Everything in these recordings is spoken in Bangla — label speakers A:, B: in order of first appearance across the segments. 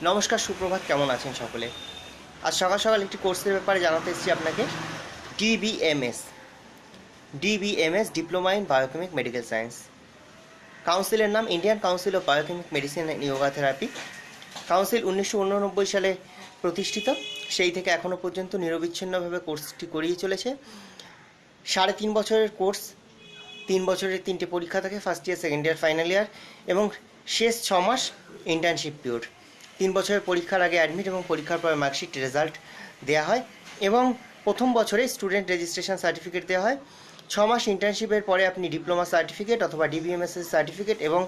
A: নমস্কার, সুপ্রভাত। কেমন আছেন সকলে? আজ সকাল সকাল একটি কোর্সের ব্যাপারে জানাতে এসেছি আপনাকে। DBMS diploma in biochemic medical science. কাউন্সিলের নাম Indian council of biochemic medicine and yoga therapy. Council 1989 সালে প্রতিষ্ঠিত। সেই থেকে এখনও পর্যন্ত নিরবিচ্ছিন্নভাবে কোর্সটি করিয়ে চলেছে। 3.5 বছরের কোর্স, 3 বছরের 3টে পরীক্ষা থাকে, first year, second year, final year, এবং শেষ 6 মাস ইন্টার্নশিপ পিরিয়ড। 3 বছরের পরীক্ষার আগে অ্যাডমিট এবং পরীক্ষার পরে মার্কশিট রেজাল্ট দেওয়া হয়, এবং প্রথম বছরে স্টুডেন্ট রেজিস্ট্রেশন সার্টিফিকেট দেওয়া হয়। 6 মাস ইন্টার্নশিপের পরে আপনি ডিপ্লোমা সার্টিফিকেট অথবা ডিবিএমএসএস সার্টিফিকেট এবং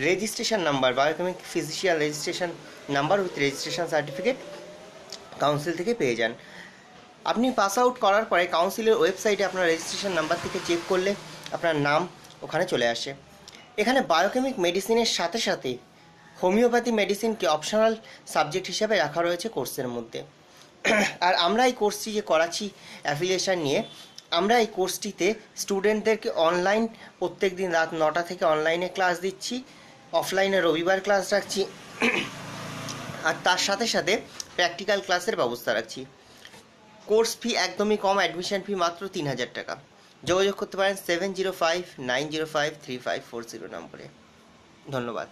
A: registration number, biochemic physician registration number with registration certificate council থেকে পেয়ে যান। আপনি পাস আউট করার পরে কাউন্সিলের ওয়েবসাইটে আপনার রেজিস্ট্রেশন নাম্বার থেকে চেক করলে আপনার নাম ওখানে চলে আসে। এখানে বায়োকেমিক মেডিসিনের সাথে সাথে হোমিওপ্যাথি মেডিসিনকে অপশনাল সাবজেক্ট হিসাবে রাখা রয়েছে কোর্সের মধ্যে। আর আমরা এই কোর্সটি যে করাচ্ছি অ্যাফিলিয়েশন নিয়ে, আমরা এই কোর্সটিতে স্টুডেন্টদেরকে অনলাইন প্রত্যেক দিন রাত 9টা থেকে অনলাইনে ক্লাস দিচ্ছি, অফলাইনে রবিবার ক্লাস রাখছি, আর তার সাথে সাথে প্র্যাকটিক্যাল ক্লাসের ব্যবস্থা রাখছি। কোর্স ফি একদমই কম, অ্যাডমিশন ফি মাত্র 3000 টাকা। যোগাযোগ করতে পারেন 7059053540 নম্বরে। ধন্যবাদ।